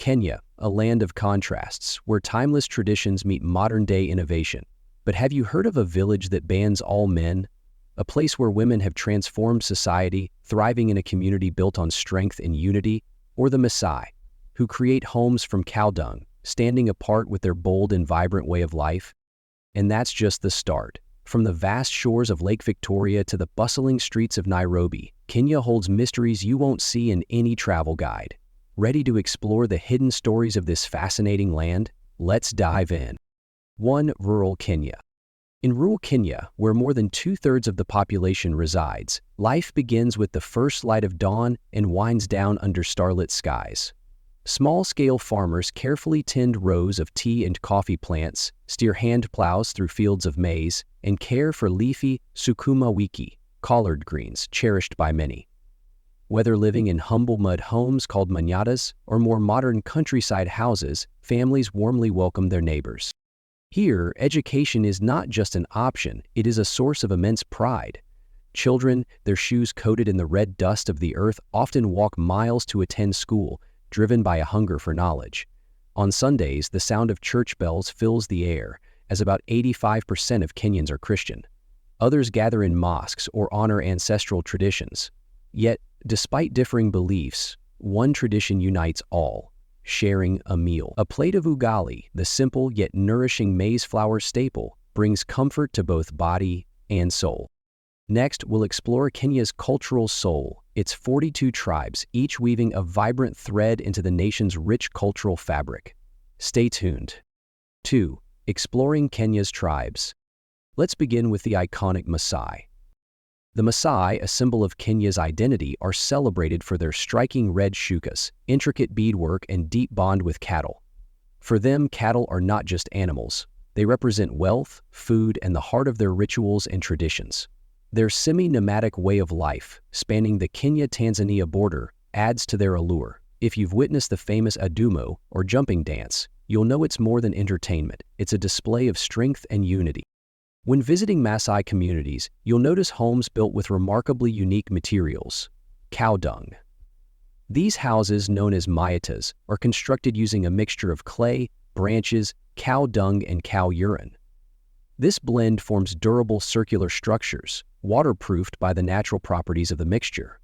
Kenya, a land of contrasts, where timeless traditions meet modern-day innovation. But have you heard of a village that bans all men? A place where women have transformed society, thriving in a community built on strength and unity? Or the Maasai, who create homes from cow dung, standing apart with their bold and vibrant way of life? And that's just the start. From the vast shores of Lake Victoria to the bustling streets of Nairobi, Kenya holds mysteries you won't see in any travel guide. Ready to explore the hidden stories of this fascinating land? Let's dive in. 1. Rural Kenya. In rural Kenya, where more than 2/3 of the population resides, life begins with the first light of dawn and winds down under starlit skies. Small-scale farmers carefully tend rows of tea and coffee plants, steer hand plows through fields of maize, and care for leafy sukuma wiki, collard greens cherished by many. Whether living in humble mud homes called manyatas or more modern countryside houses, families warmly welcome their neighbors. Here, education is not just an option, it is a source of immense pride. Children, their shoes coated in the red dust of the earth, often walk miles to attend school, driven by a hunger for knowledge. On Sundays, the sound of church bells fills the air, as about 85% of Kenyans are Christian. Others gather in mosques or honor ancestral traditions. Yet, despite differing beliefs, one tradition unites all: sharing a meal. A plate of ugali, the simple yet nourishing maize flour staple, brings comfort to both body and soul. Next, we'll explore Kenya's cultural soul, its 42 tribes, each weaving a vibrant thread into the nation's rich cultural fabric. Stay tuned. 2. Exploring Kenya's tribes. Let's begin with the iconic Maasai. The Maasai, a symbol of Kenya's identity, are celebrated for their striking red shukas, intricate beadwork, and deep bond with cattle. For them, cattle are not just animals. They represent wealth, food, and the heart of their rituals and traditions. Their semi-nomadic way of life, spanning the Kenya-Tanzania border, adds to their allure. If you've witnessed the famous adumo, or jumping dance, you'll know it's more than entertainment. It's a display of strength and unity. When visiting Maasai communities, you'll notice homes built with remarkably unique materials. Cow dung. These houses, known as manyatas, are constructed using a mixture of clay, branches, cow dung, and cow urine. This blend forms durable circular structures, waterproofed by the natural properties of the mixture.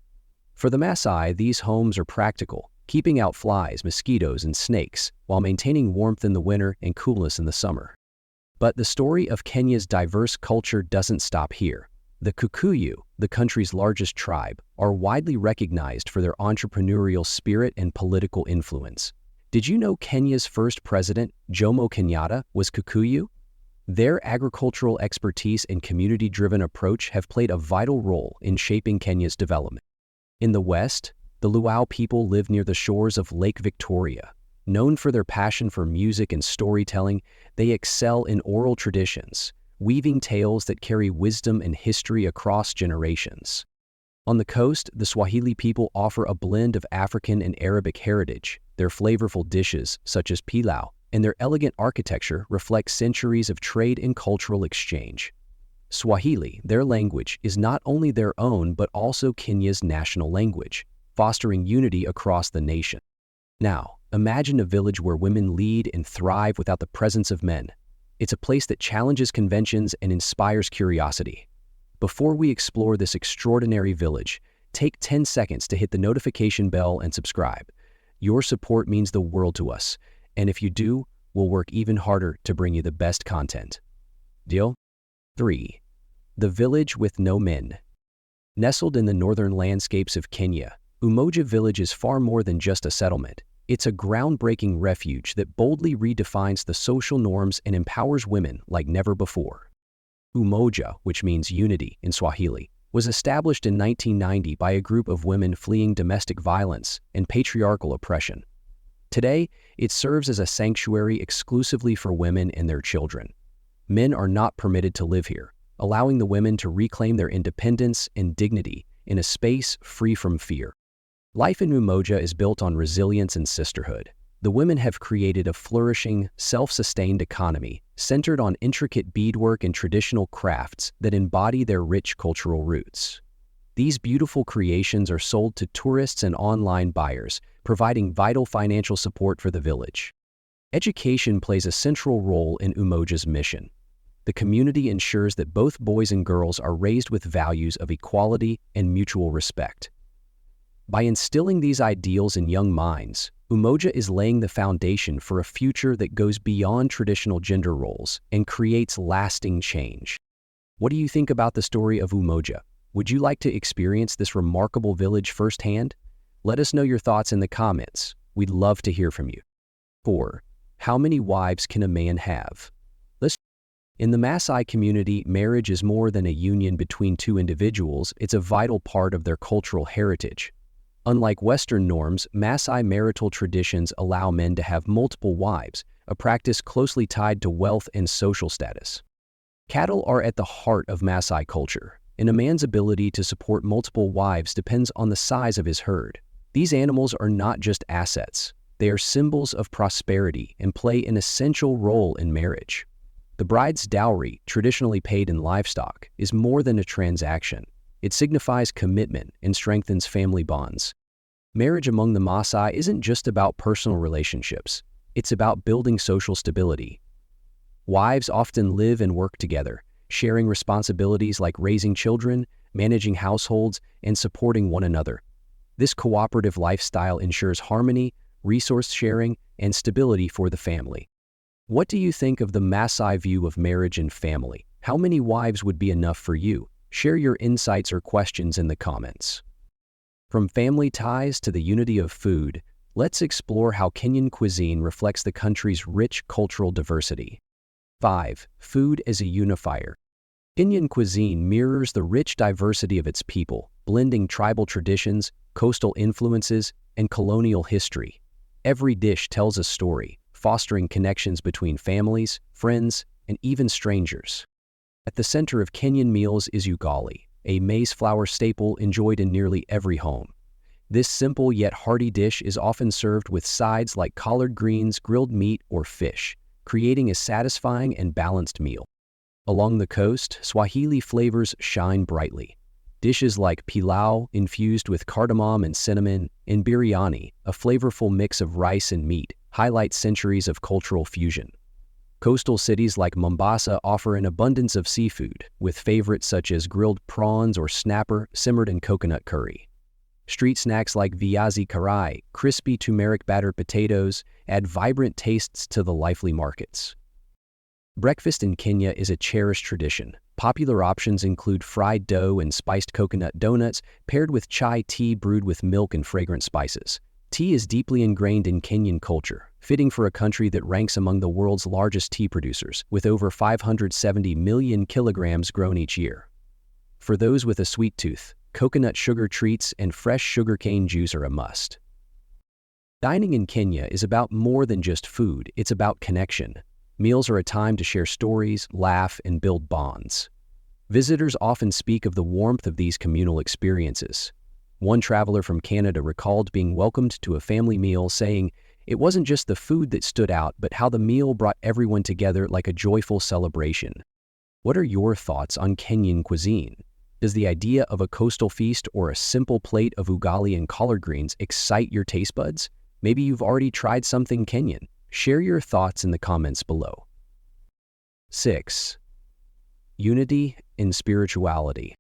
For the Maasai, these homes are practical, keeping out flies, mosquitoes, and snakes, while maintaining warmth in the winter and coolness in the summer. But the story of Kenya's diverse culture doesn't stop here. The Kikuyu, the country's largest tribe, are widely recognized for their entrepreneurial spirit and political influence. Did you know Kenya's first president, Jomo Kenyatta, was Kikuyu? Their agricultural expertise and community-driven approach have played a vital role in shaping Kenya's development. In the West, the Luo people live near the shores of Lake Victoria. Known for their passion for music and storytelling, they excel in oral traditions, weaving tales that carry wisdom and history across generations. On the coast, the Swahili people offer a blend of African and Arabic heritage. Their flavorful dishes, such as pilau, and their elegant architecture reflect centuries of trade and cultural exchange. Swahili, their language, is not only their own but also Kenya's national language, fostering unity across the nation. Now, imagine a village where women lead and thrive without the presence of men. It's a place that challenges conventions and inspires curiosity. Before we explore this extraordinary village, take 10 seconds to hit the notification bell and subscribe. Your support means the world to us, and if you do, we'll work even harder to bring you the best content. Deal? 3. The village with no men. Nestled in the northern landscapes of Kenya, Umoja Village is far more than just a settlement. It's a groundbreaking refuge that boldly redefines the social norms and empowers women like never before. Umoja, which means unity in Swahili, was established in 1990 by a group of women fleeing domestic violence and patriarchal oppression. Today, it serves as a sanctuary exclusively for women and their children. Men are not permitted to live here, allowing the women to reclaim their independence and dignity in a space free from fear. Life in Umoja is built on resilience and sisterhood. The women have created a flourishing, self-sustained economy centered on intricate beadwork and traditional crafts that embody their rich cultural roots. These beautiful creations are sold to tourists and online buyers, providing vital financial support for the village. Education plays a central role in Umoja's mission. The community ensures that both boys and girls are raised with values of equality and mutual respect. By instilling these ideals in young minds, Umoja is laying the foundation for a future that goes beyond traditional gender roles and creates lasting change. What do you think about the story of Umoja? Would you like to experience this remarkable village firsthand? Let us know your thoughts in the comments. We'd love to hear from you. 4. How many wives can a man have? In the Maasai community, marriage is more than a union between two individuals, it's a vital part of their cultural heritage. Unlike Western norms, Maasai marital traditions allow men to have multiple wives, a practice closely tied to wealth and social status. Cattle are at the heart of Maasai culture, and a man's ability to support multiple wives depends on the size of his herd. These animals are not just assets, they are symbols of prosperity and play an essential role in marriage. The bride's dowry, traditionally paid in livestock, is more than a transaction. It signifies commitment and strengthens family bonds. Marriage among the Maasai isn't just about personal relationships, it's about building social stability. Wives often live and work together, sharing responsibilities like raising children, managing households, and supporting one another. This cooperative lifestyle ensures harmony, resource sharing, and stability for the family. What do you think of the Maasai view of marriage and family? How many wives would be enough for you? Share your insights or questions in the comments. From family ties to the unity of food, let's explore how Kenyan cuisine reflects the country's rich cultural diversity. 5. Food as a unifier. Kenyan cuisine mirrors the rich diversity of its people, blending tribal traditions, coastal influences, and colonial history. Every dish tells a story, fostering connections between families, friends, and even strangers. At the center of Kenyan meals is ugali, a maize flour staple enjoyed in nearly every home. This simple yet hearty dish is often served with sides like collard greens, grilled meat, or fish, creating a satisfying and balanced meal. Along the coast, Swahili flavors shine brightly. Dishes like pilau, infused with cardamom and cinnamon, and biryani, a flavorful mix of rice and meat, highlight centuries of cultural fusion. Coastal cities like Mombasa offer an abundance of seafood, with favorites such as grilled prawns or snapper simmered in coconut curry. Street snacks like viazi karai, crispy turmeric-battered potatoes, add vibrant tastes to the lively markets. Breakfast in Kenya is a cherished tradition. Popular options include fried dough and spiced coconut donuts, paired with chai tea brewed with milk and fragrant spices. Tea is deeply ingrained in Kenyan culture, fitting for a country that ranks among the world's largest tea producers, with over 570 million kilograms grown each year. For those with a sweet tooth, coconut sugar treats and fresh sugarcane juice are a must. Dining in Kenya is about more than just food, it's about connection. Meals are a time to share stories, laugh, and build bonds. Visitors often speak of the warmth of these communal experiences. One traveler from Canada recalled being welcomed to a family meal, saying, "It wasn't just the food that stood out, but how the meal brought everyone together like a joyful celebration." What are your thoughts on Kenyan cuisine? Does the idea of a coastal feast or a simple plate of ugali and collard greens excite your taste buds? Maybe you've already tried something Kenyan. Share your thoughts in the comments below. 6. Unity in spirituality.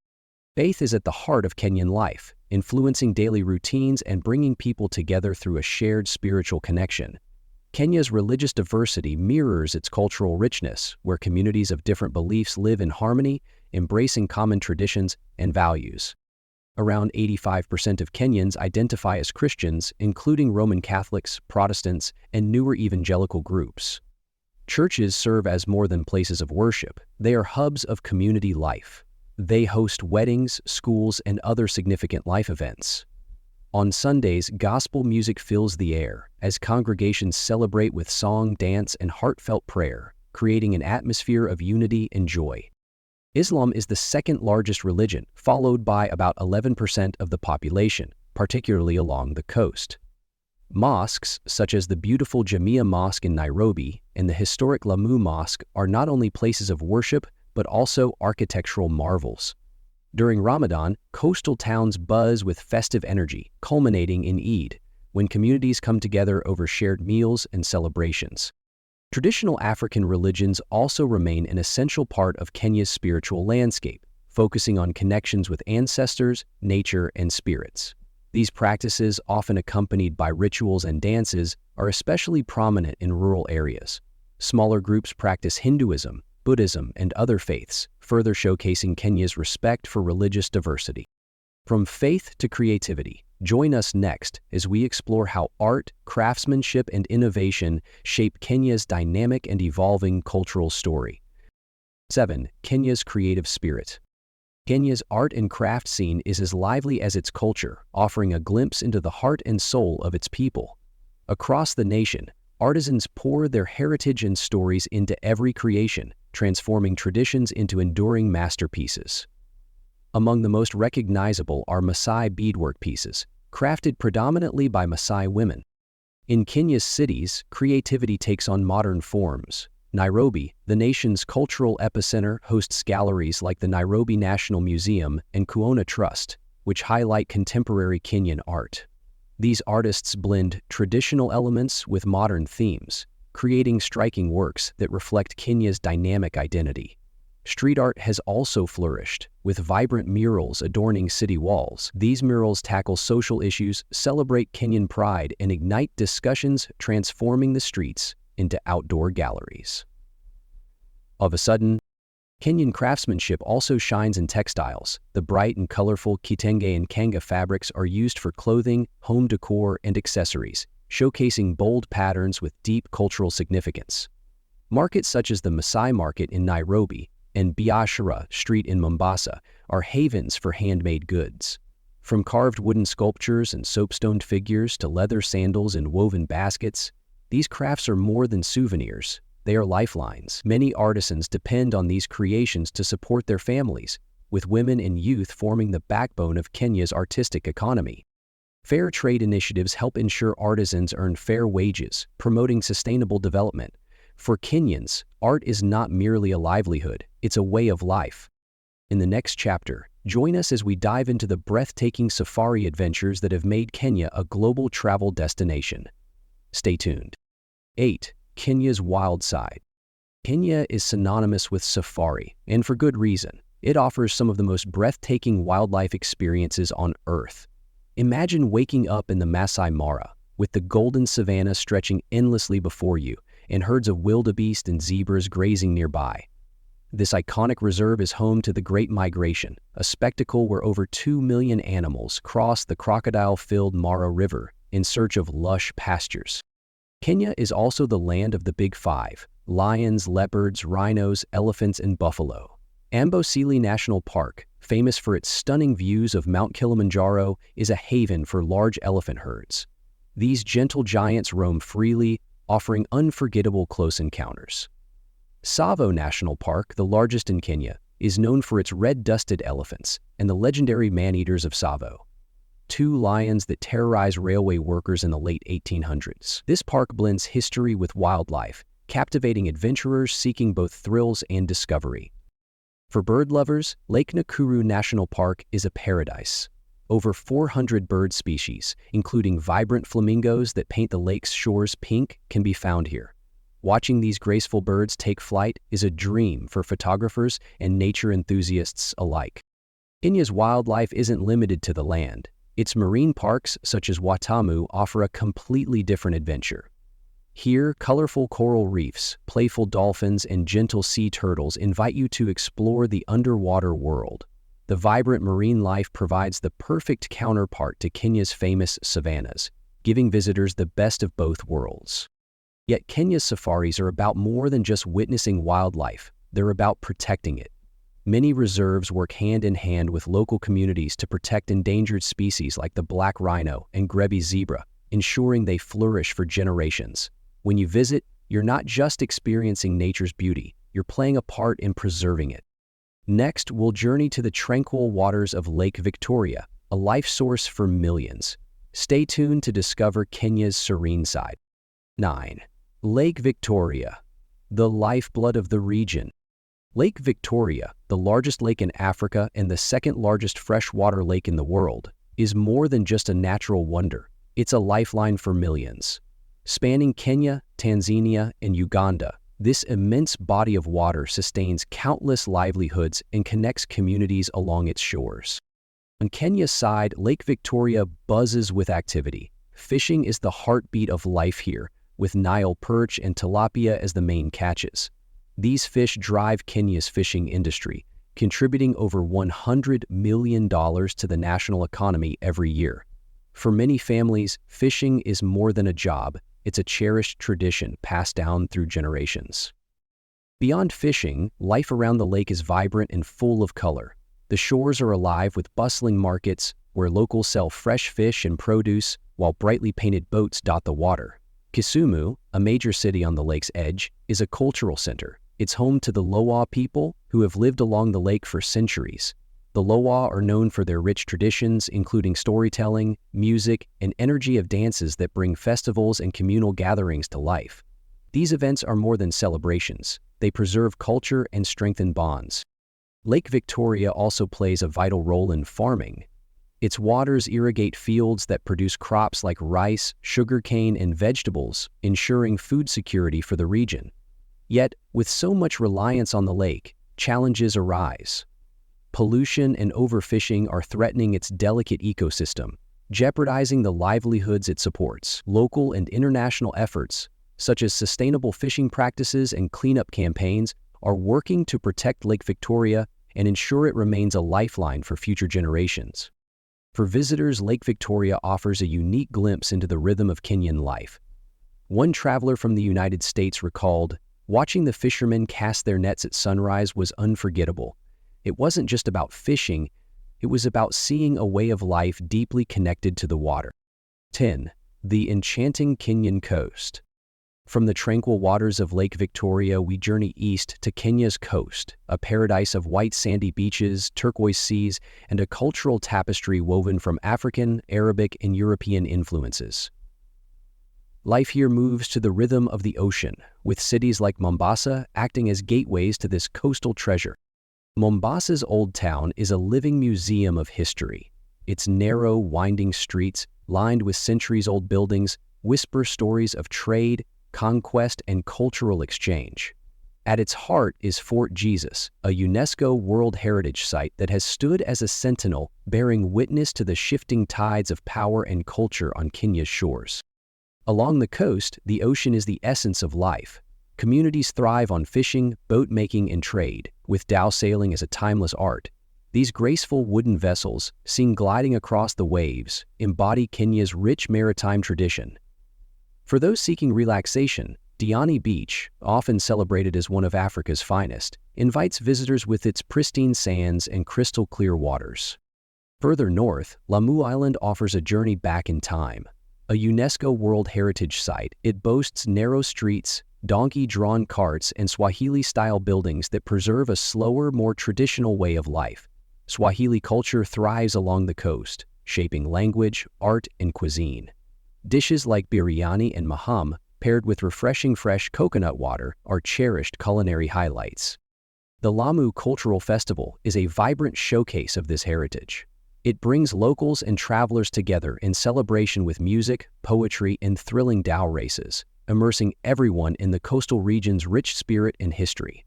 Faith is at the heart of Kenyan life, influencing daily routines and bringing people together through a shared spiritual connection. Kenya's religious diversity mirrors its cultural richness, where communities of different beliefs live in harmony, embracing common traditions and values. Around 85% of Kenyans identify as Christians, including Roman Catholics, Protestants, and newer evangelical groups. Churches serve as more than places of worship. They are hubs of community life. They host weddings, schools, and other significant life events. On Sundays, gospel music fills the air as congregations celebrate with song, dance, and heartfelt prayer, creating an atmosphere of unity and joy. Islam is the second largest religion, followed by about 11% of the population, particularly along the coast. Mosques, such as the beautiful Jamia Mosque in Nairobi and the historic Lamu Mosque, are not only places of worship, but also architectural marvels. During Ramadan, coastal towns buzz with festive energy, culminating in Eid, when communities come together over shared meals and celebrations. Traditional African religions also remain an essential part of Kenya's spiritual landscape, focusing on connections with ancestors, nature, and spirits. These practices, often accompanied by rituals and dances, are especially prominent in rural areas. Smaller groups practice Hinduism, Buddhism, and other faiths, further showcasing Kenya's respect for religious diversity. From faith to creativity, join us next as we explore how art, craftsmanship, and innovation shape Kenya's dynamic and evolving cultural story. 7. Kenya's creative spirit. Kenya's art and craft scene is as lively as its culture, offering a glimpse into the heart and soul of its people. Across the nation, artisans pour their heritage and stories into every creation, transforming traditions into enduring masterpieces. Among the most recognizable are Maasai beadwork pieces, crafted predominantly by Maasai women. In Kenya's cities, creativity takes on modern forms. Nairobi, the nation's cultural epicenter, hosts galleries like the Nairobi National Museum and Kuona Trust, which highlight contemporary Kenyan art. These artists blend traditional elements with modern themes, creating striking works that reflect Kenya's dynamic identity. Street art has also flourished, with vibrant murals adorning city walls. These murals tackle social issues, celebrate Kenyan pride, and ignite discussions, transforming the streets into outdoor galleries. Of a sudden, Kenyan craftsmanship also shines in textiles. The bright and colorful kitenge and kanga fabrics are used for clothing, home decor, and accessories, showcasing bold patterns with deep cultural significance. Markets such as the Maasai Market in Nairobi and Biashara Street in Mombasa are havens for handmade goods. From carved wooden sculptures and soapstone figures to leather sandals and woven baskets, these crafts are more than souvenirs. They are lifelines. Many artisans depend on these creations to support their families, with women and youth forming the backbone of Kenya's artistic economy. Fair trade initiatives help ensure artisans earn fair wages, promoting sustainable development. For Kenyans, art is not merely a livelihood, it's a way of life. In the next chapter, join us as we dive into the breathtaking safari adventures that have made Kenya a global travel destination. Stay tuned. 8. Kenya's wild side. Kenya is synonymous with safari, and for good reason. It offers some of the most breathtaking wildlife experiences on Earth. Imagine waking up in the Masai Mara, with the golden savanna stretching endlessly before you, and herds of wildebeest and zebras grazing nearby. This iconic reserve is home to the Great Migration, a spectacle where over 2 million animals cross the crocodile-filled Mara River in search of lush pastures. Kenya is also the land of the Big Five: lions, leopards, rhinos, elephants, and buffalo. Amboseli National Park, famous for its stunning views of Mount Kilimanjaro, is a haven for large elephant herds. These gentle giants roam freely, offering unforgettable close encounters. Tsavo National Park, the largest in Kenya, is known for its red-dusted elephants and the legendary man-eaters of Tsavo, two lions that terrorized railway workers in the late 1800s. This park blends history with wildlife, captivating adventurers seeking both thrills and discovery. For bird lovers, Lake Nakuru National Park is a paradise. Over 400 bird species, including vibrant flamingos that paint the lake's shores pink, can be found here. Watching these graceful birds take flight is a dream for photographers and nature enthusiasts alike. Kenya's wildlife isn't limited to the land. Its marine parks, such as Watamu, offer a completely different adventure. Here, colorful coral reefs, playful dolphins, and gentle sea turtles invite you to explore the underwater world. The vibrant marine life provides the perfect counterpart to Kenya's famous savannas, giving visitors the best of both worlds. Yet Kenya's safaris are about more than just witnessing wildlife, they're about protecting it. Many reserves work hand in hand with local communities to protect endangered species like the black rhino and Grebi zebra, ensuring they flourish for generations. When you visit, you're not just experiencing nature's beauty, you're playing a part in preserving it. Next, we'll journey to the tranquil waters of Lake Victoria, a life source for millions. Stay tuned to discover Kenya's serene side. 9. Lake Victoria, the lifeblood of the region. Lake Victoria, the largest lake in Africa and the second largest freshwater lake in the world, is more than just a natural wonder. It's a lifeline for millions. Spanning Kenya, Tanzania, and Uganda, this immense body of water sustains countless livelihoods and connects communities along its shores. On Kenya's side, Lake Victoria buzzes with activity. Fishing is the heartbeat of life here, with Nile perch and tilapia as the main catches. These fish drive Kenya's fishing industry, contributing over $100 million to the national economy every year. For many families, fishing is more than a job. It's a cherished tradition passed down through generations. Beyond fishing, life around the lake is vibrant and full of color. The shores are alive with bustling markets where locals sell fresh fish and produce, while brightly painted boats dot the water. Kisumu, a major city on the lake's edge, is a cultural center. It's home to the Lowa people, who have lived along the lake for centuries. The Lowa are known for their rich traditions, including storytelling, music, and energy of dances that bring festivals and communal gatherings to life. These events are more than celebrations. They preserve culture and strengthen bonds. Lake Victoria also plays a vital role in farming. Its waters irrigate fields that produce crops like rice, sugarcane, and vegetables, ensuring food security for the region. Yet, with so much reliance on the lake, challenges arise. Pollution and overfishing are threatening its delicate ecosystem, jeopardizing the livelihoods it supports. Local and international efforts, such as sustainable fishing practices and cleanup campaigns, are working to protect Lake Victoria and ensure it remains a lifeline for future generations. For visitors, Lake Victoria offers a unique glimpse into the rhythm of Kenyan life. One traveler from the United States recalled, "Watching the fishermen cast their nets at sunrise was unforgettable. It wasn't just about fishing, it was about seeing a way of life deeply connected to the water." 10. The enchanting Kenyan Coast. From the tranquil waters of Lake Victoria, we journey east to Kenya's coast, a paradise of white sandy beaches, turquoise seas, and a cultural tapestry woven from African, Arabic, and European influences. Life here moves to the rhythm of the ocean, with cities like Mombasa acting as gateways to this coastal treasure. Mombasa's Old Town is a living museum of history. Its narrow, winding streets, lined with centuries-old buildings, whisper stories of trade, conquest, and cultural exchange. At its heart is Fort Jesus, a UNESCO World Heritage Site that has stood as a sentinel bearing witness to the shifting tides of power and culture on Kenya's shores. Along the coast, the ocean is the essence of life. Communities thrive on fishing, boat-making, and trade, with dhow sailing as a timeless art. These graceful wooden vessels, seen gliding across the waves, embody Kenya's rich maritime tradition. For those seeking relaxation, Diani Beach, often celebrated as one of Africa's finest, invites visitors with its pristine sands and crystal-clear waters. Further north, Lamu Island offers a journey back in time. A UNESCO World Heritage Site, it boasts narrow streets, donkey-drawn carts, and Swahili-style buildings that preserve a slower, more traditional way of life. Swahili culture thrives along the coast, shaping language, art, and cuisine. Dishes like biryani and maham, paired with refreshing fresh coconut water, are cherished culinary highlights. The Lamu Cultural Festival is a vibrant showcase of this heritage. It brings locals and travelers together in celebration with music, poetry, and thrilling dhow races, immersing everyone in the coastal region's rich spirit and history.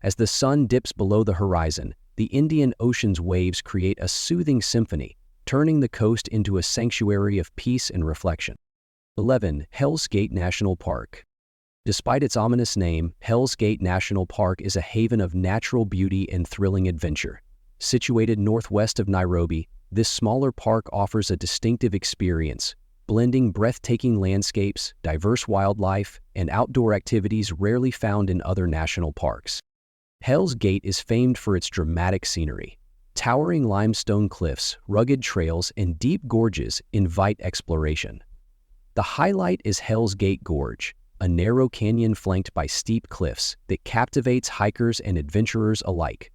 As the sun dips below the horizon, the Indian Ocean's waves create a soothing symphony, turning the coast into a sanctuary of peace and reflection. 11. Hell's Gate National Park. Despite its ominous name, Hell's Gate National Park is a haven of natural beauty and thrilling adventure. Situated northwest of Nairobi, this smaller park offers a distinctive experience, blending breathtaking landscapes, diverse wildlife, and outdoor activities rarely found in other national parks. Hell's Gate is famed for its dramatic scenery. Towering limestone cliffs, rugged trails, and deep gorges invite exploration. The highlight is Hell's Gate Gorge, a narrow canyon flanked by steep cliffs that captivates hikers and adventurers alike.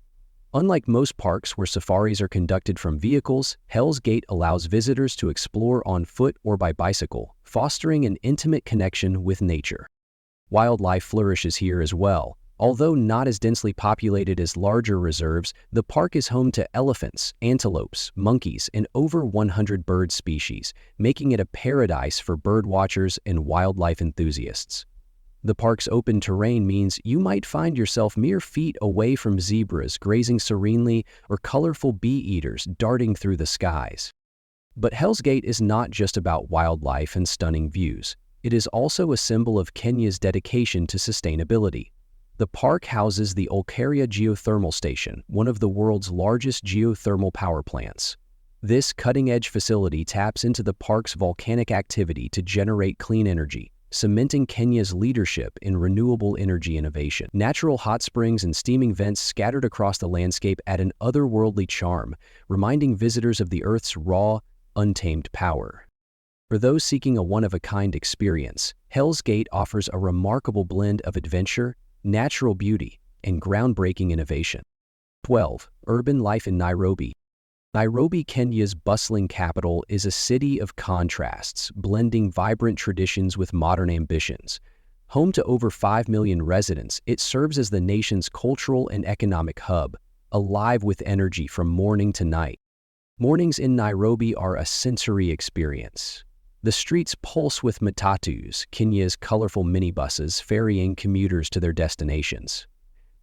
Unlike most parks where safaris are conducted from vehicles, Hell's Gate allows visitors to explore on foot or by bicycle, fostering an intimate connection with nature. Wildlife flourishes here as well, Although not as densely populated as larger reserves, the park is home to elephants, antelopes, monkeys, and over 100 bird species, making it a paradise for birdwatchers and wildlife enthusiasts. The park's open terrain means you might find yourself mere feet away from zebras grazing serenely or colorful bee-eaters darting through the skies. But Hell's Gate is not just about wildlife and stunning views. It is also a symbol of Kenya's dedication to sustainability. The park houses the Olkaria Geothermal Station, one of the world's largest geothermal power plants. This cutting-edge facility taps into the park's volcanic activity to generate clean energy, cementing Kenya's leadership in renewable energy innovation. Natural hot springs and steaming vents scattered across the landscape add an otherworldly charm, reminding visitors of the Earth's raw, untamed power. For those seeking a one-of-a-kind experience, Hell's Gate offers a remarkable blend of adventure, natural beauty, and groundbreaking innovation. 12. Urban life in Nairobi. Nairobi, Kenya's bustling capital, is a city of contrasts, blending vibrant traditions with modern ambitions. Home to over 5 million residents, it serves as the nation's cultural and economic hub, alive with energy from morning to night. Mornings in Nairobi are a sensory experience. The streets pulse with matatus, Kenya's colorful minibuses ferrying commuters to their destinations.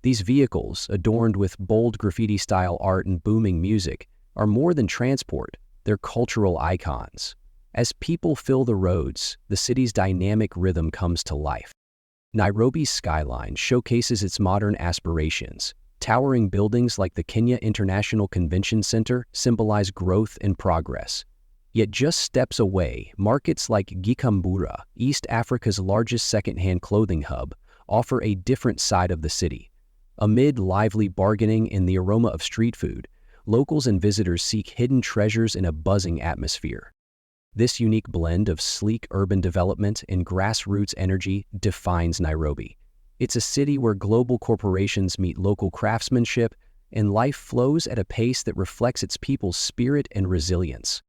These vehicles, adorned with bold graffiti-style art and booming music, are more than transport, they're cultural icons. As people fill the roads, the city's dynamic rhythm comes to life. Nairobi's skyline showcases its modern aspirations. Towering buildings like the Kenya International Convention Center symbolize growth and progress. Yet just steps away, markets like Gikambura, East Africa's largest second-hand clothing hub, offer a different side of the city. Amid lively bargaining and the aroma of street food, locals and visitors seek hidden treasures in a buzzing atmosphere. This unique blend of sleek urban development and grassroots energy defines Nairobi. It's a city where global corporations meet local craftsmanship, and life flows at a pace that reflects its people's spirit and resilience.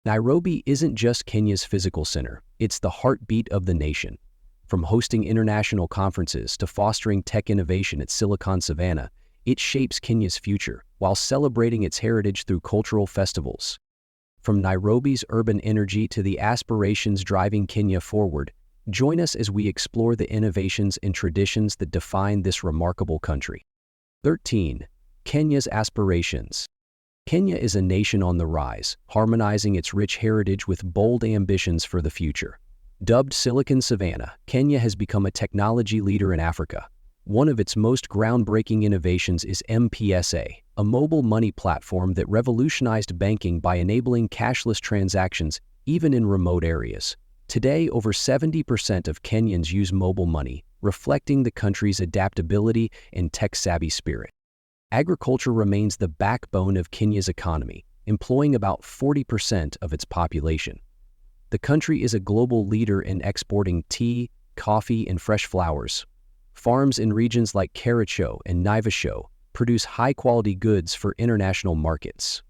Nairobi isn't just Kenya's physical center, it's the heartbeat of the nation. From hosting international conferences to fostering tech innovation at Silicon Savannah, it shapes Kenya's future while celebrating its heritage through cultural festivals. From Nairobi's urban energy to the aspirations driving Kenya forward, join us as we explore the innovations and traditions that define this remarkable country. 13. Kenya's aspirations. Kenya is a nation on the rise, harmonizing its rich heritage with bold ambitions for the future. Dubbed Silicon Savannah, Kenya has become a technology leader in Africa. One of its most groundbreaking innovations is M-Pesa, a mobile money platform that revolutionized banking by enabling cashless transactions even in remote areas. Today, over 70% of Kenyans use mobile money, reflecting the country's adaptability and tech-savvy spirit. Agriculture remains the backbone of Kenya's economy, employing about 40% of its population. The country is a global leader in exporting tea, coffee, and fresh flowers. Farms in regions like Kericho and Naivasha produce high-quality goods for international markets.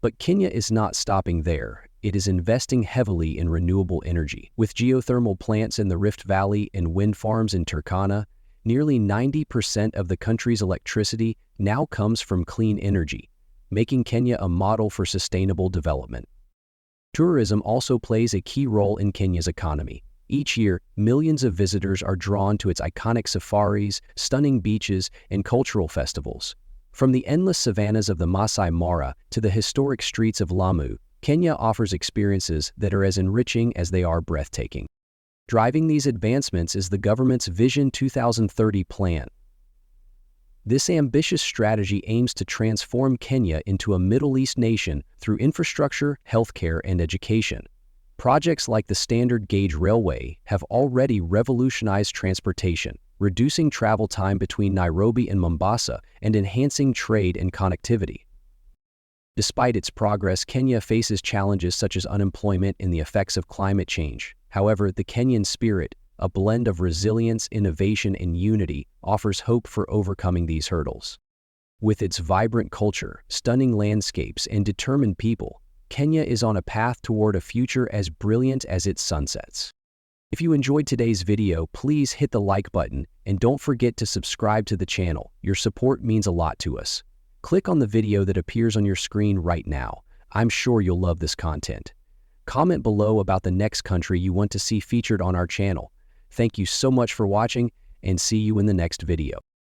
But Kenya is not stopping there. It is investing heavily in renewable energy. With geothermal plants in the Rift Valley and wind farms in Turkana, nearly 90% of the country's electricity now comes from clean energy, making Kenya a model for sustainable development. Tourism also plays a key role in Kenya's economy. Each year, millions of visitors are drawn to its iconic safaris, stunning beaches, and cultural festivals. From the endless savannas of the Masai Mara to the historic streets of Lamu, Kenya offers experiences that are as enriching as they are breathtaking. Driving these advancements is the government's Vision 2030 plan. This ambitious strategy aims to transform Kenya into a Middle East nation through infrastructure, healthcare, and education. Projects like the Standard Gauge Railway have already revolutionized transportation, reducing travel time between Nairobi and Mombasa and enhancing trade and connectivity. Despite its progress, Kenya faces challenges such as unemployment and the effects of climate change. However, the Kenyan spirit, a blend of resilience, innovation, and unity, offers hope for overcoming these hurdles. With its vibrant culture, stunning landscapes, and determined people, Kenya is on a path toward a future as brilliant as its sunsets. If you enjoyed today's video, please hit the like button and don't forget to subscribe to the channel. Your support means a lot to us. Click on the video that appears on your screen right now. I'm sure you'll love this content. Comment below about the next country you want to see featured on our channel. Thank you so much for watching, and see you in the next video.